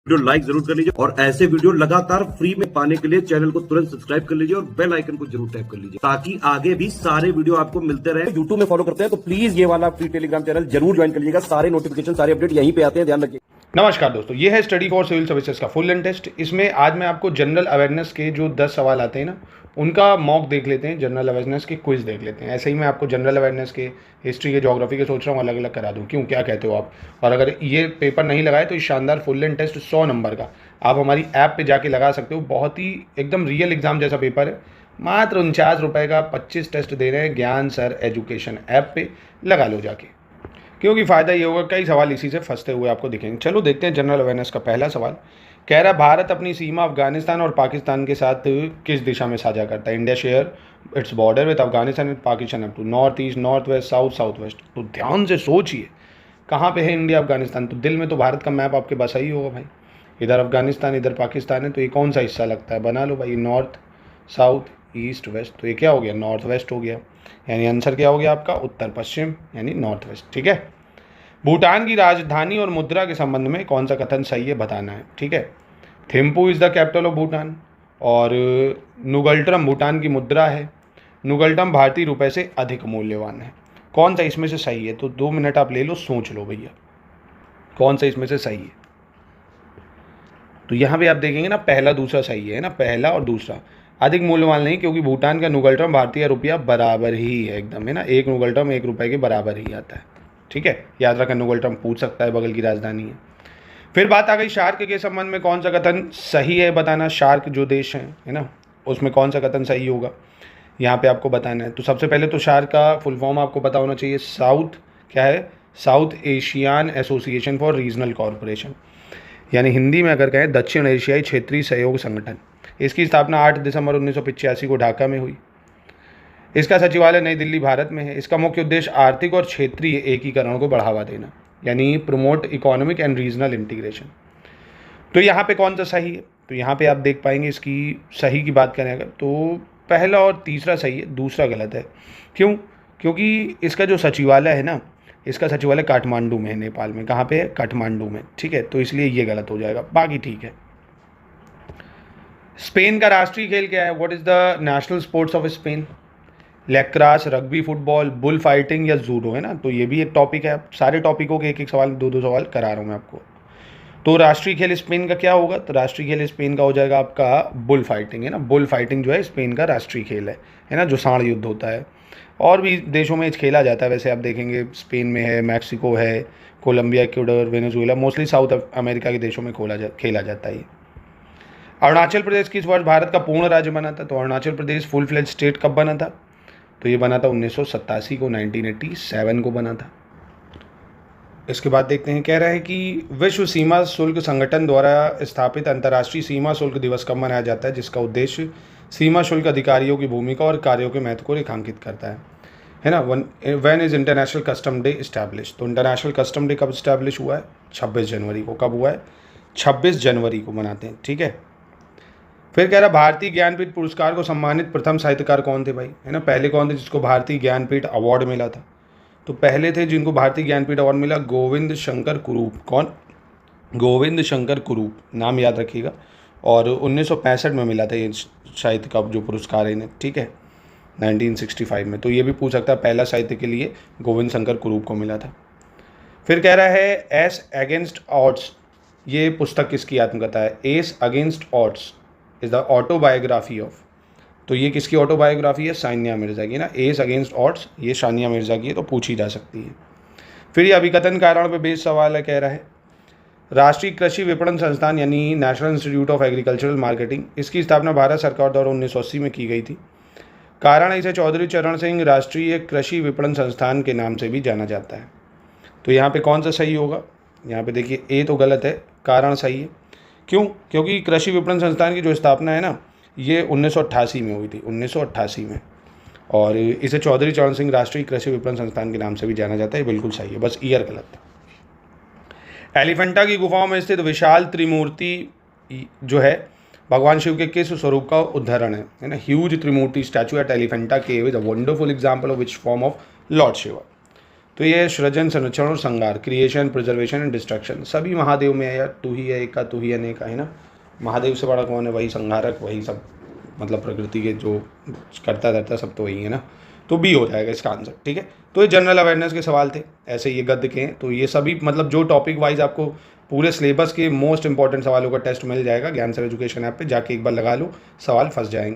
Video like जरूर कर लीजिए और ऐसे वीडियो लगातार फ्री में पाने के लिए चैनल को तुरंत सब्सक्राइब कर लीजिए और बेल आइकन को जरूर टैप कर लीजिए ताकि आगे भी सारे वीडियो आपको मिलते रहे। यूट्यूब में फॉलो करते हैं तो प्लीज ये वाला फ्री टेलीग्राम चैनल जरूर ज्वाइन कर लीजिएगा। सारे नोटिफिकेशन सारे अपडेट यहीं पे आते हैं, ध्यान रखिए। नमस्कार दोस्तों, ये है स्टडी फॉर सिविल सर्विसेज का फुल एंड टेस्ट। इसमें आज मैं आपको जनरल अवेयरनेस के जो 10 सवाल आते हैं ना, उनका मॉक देख लेते हैं, जनरल अवेयरनेस के क्विज देख लेते हैं। ऐसे ही मैं आपको जनरल अवेयरनेस के, हिस्ट्री के, ज्योग्राफी के सोच रहा हूँ अलग अलग करा दूँ। क्यों, क्या कहते हो आप? और अगर ये पेपर नहीं लगाए तो इस शानदार फुल एंड टेस्ट 100 नंबर का आप हमारी ऐप पे जाके लगा सकते हो। बहुत ही एकदम रियल एग्जाम जैसा पेपर है। मात्र 49 रुपये का 25 टेस्ट दे रहे हैं ज्ञान सर एजुकेशन ऐप पे, लगा लो जाके, क्योंकि फ़ायदा ये होगा कई सवाल इसी से फंसते हुए आपको दिखेंगे। चलो देखते हैं जनरल अवेयरनेस का पहला सवाल। कह रहा भारत अपनी सीमा अफगानिस्तान और पाकिस्तान के साथ किस दिशा में साझा करता है? India share its border with Afghanistan and Pakistan up to north east, north west, south south west. तो ध्यान से सोचिए कहाँ पे है इंडिया अफगानिस्तान। तो दिल में तो भारत का मैप आपके बसा ही होगा भाई। इधर अफगानिस्तान इधर पाकिस्तान है, तो ये कौन सा हिस्सा लगता है? बना लो भाई, नॉर्थ साउथ ईस्ट वेस्ट। तो ये क्या हो गया? नॉर्थ वेस्ट हो गया। यानी आंसर क्या हो गया आपका? उत्तर पश्चिम, यानी नॉर्थ वेस्ट। ठीक है। भूटान की राजधानी और मुद्रा के संबंध में कौन सा कथन सही है बताना है। ठीक है। Thimphu is the capital of Bhutan और नुगल्ट्रम भूटान की मुद्रा है। नुगल्ट्रम भारतीय रुपए से अधिक मूल्यवान है। कौन सा इसमें से सही है? तो 2 मिनट आप ले लो, सोच लो भैया कौन सा इसमें से सही है। तो यहाँ पे आप देखेंगे ना, पहला दूसरा सही है ना, पहला और दूसरा। अधिक मूल्यवान नहीं, क्योंकि भूटान का नुगल्ट्रम भारतीय रुपया बराबर ही है एकदम, है ना। एक नुगल्ट्रम 1 रुपये के बराबर ही आता है। ठीक है, याद रखा, नुगल्ट्रम पूछ सकता है, बगल की राजधानी है। फिर बात आ गई शार्क के संबंध में कौन सा कथन सही है बताना। शार्क जो देश है ना, उसमें कौन सा कथन सही होगा यहाँ पे आपको बताना है। तो सबसे पहले तो शार्क का फुल फॉर्म आपको पता होना चाहिए। साउथ क्या है? South Asian association for regional corporation, यानी हिंदी में अगर कहें दक्षिण एशियाई क्षेत्रीय सहयोग संगठन। इसकी स्थापना 8 दिसंबर 1985 को ढाका में हुई। इसका सचिवालय नई दिल्ली भारत में है। इसका मुख्य उद्देश्य आर्थिक और क्षेत्रीय एकीकरण को बढ़ावा देना, यानी promote economic and regional integration. तो यहाँ पे कौन सा सही है? तो यहाँ पे आप देख पाएंगे इसकी सही की बात करें अगर, तो पहला और तीसरा सही है, दूसरा गलत है। क्यों? क्योंकि इसका जो सचिवालय है ना, इसका सचिवालय काठमांडू में है, नेपाल में। कहाँ पे है? काठमांडू में। ठीक है, तो इसलिए ये गलत हो जाएगा, बाकी ठीक है। स्पेन का राष्ट्रीय खेल क्या है? What is the national sports of Spain? Lacrosse, rugby, football, bull fighting या जूडो, है ना। तो ये भी एक टॉपिक है। सारे टॉपिकों के एक एक सवाल, 2-2 सवाल करा रहा हूँ मैं आपको। तो राष्ट्रीय खेल स्पेन का क्या होगा? तो राष्ट्रीय खेल स्पेन का हो जाएगा आपका बुल फाइटिंग, है ना। बुल फाइटिंग जो है स्पेन का राष्ट्रीय खेल है ना, जो सांड युद्ध होता है। और भी देशों में खेला जाता है वैसे, आप देखेंगे स्पेन में है, मैक्सिको है, Colombia, Ecuador, Venezuela, mostly South America के देशों में खेला जाता है। अरुणाचल प्रदेश किस वर्ष भारत का पूर्ण राज्य बना था? तो Arunachal Pradesh full fledge state कब बना था? तो ये बना था 1987 को, 1987 को बना था। इसके बाद देखते हैं, कह रहा है कि विश्व सीमा शुल्क संगठन द्वारा स्थापित अंतर्राष्ट्रीय सीमा शुल्क दिवस कब मनाया जाता है, जिसका उद्देश्य सीमा शुल्क अधिकारियों की भूमिका और कार्यों के महत्व को रेखांकित करता है ना। When is international custom day establish? तो इंटरनेशनल कस्टम डे कब इस्टेब्लिश हुआ है? 26 जनवरी को। कब हुआ है? 26 जनवरी को मनाते हैं। ठीक है। फिर कह रहा भारतीय ज्ञानपीठ पुरस्कार को सम्मानित प्रथम साहित्यकार कौन थे भाई, है ना। पहले कौन थे जिसको भारतीय ज्ञानपीठ अवार्ड मिला था? तो पहले थे जिनको भारतीय ज्ञानपीठ अवार्ड मिला गोविंद शंकर कुरूप। कौन? गोविंद शंकर कुरूप, नाम याद रखिएगा। और 1965 में मिला था ये साहित्य का जो पुरस्कार है इन्हें। ठीक है, 1965 में। तो ये भी पूछ सकता है, पहला साहित्य के लिए गोविंद शंकर कुरूप को मिला था। फिर कह रहा है एस अगेंस्ट ऑड्स, ये पुस्तक किसकी आत्मकथा है? S against odds is the autobiography of. तो ये किसकी ऑटोबायोग्राफी है? सानिया मिर्ज़ा की ना। एस अगेंस्ट ऑड्स ये सानिया मिर्ज़ा की है, तो पूछी जा सकती है। फिर ये अभिकथन कारण पे बेस्ड सवाल है। कह रहा है राष्ट्रीय कृषि विपणन संस्थान, यानी national institute of agricultural marketing, इसकी स्थापना भारत सरकार द्वारा 1980 में की गई थी। कारण इसे चौधरी चरण सिंह राष्ट्रीय कृषि विपणन संस्थान के नाम से भी जाना जाता है। तो यहाँ पे कौन सा सही होगा? यहाँ पे देखिए, ए तो गलत है, कारण सही है। क्यों? क्योंकि कृषि विपणन संस्थान की जो स्थापना है ना, ये 1988 में हुई थी, 1988 में। और इसे चौधरी चरण सिंह राष्ट्रीय कृषि विपणन संस्थान के नाम से भी जाना जाता है। बिल्कुल सही है, बस ईयर गलत है। एलिफेंटा की गुफाओं में स्थित विशाल त्रिमूर्ति जो है भगवान शिव के किस स्वरूप का उदाहरण है ना। Huge Trimurti statue at Elephanta cave is a wonderful example of which form of Lord Shiva. तो ये सृजन, संरक्षण और संहार, क्रिएशन, प्रिजर्वेशन एंड डिस्ट्रक्शन, सभी महादेव में है यार। तू ही है एका, तू ही अनेका, है ना। महादेव से बड़ा कौन है? वही संहारक, वही सब, मतलब प्रकृति के जो करता रहता सब तो वही है ना। तो बी हो जाएगा इसका आंसर, ठीक है। तो ये जनरल अवेयरनेस के सवाल थे, ऐसे ये गद्य के हैं। तो ये सभी मतलब जो टॉपिक वाइज आपको पूरे सिलेबस के मोस्ट इंपॉर्टेंट सवालों का टेस्ट मिल जाएगा ज्ञान सर एजुकेशन ऐप पे, जाके एक बार लगा लो, सवाल फंस जाएंगे।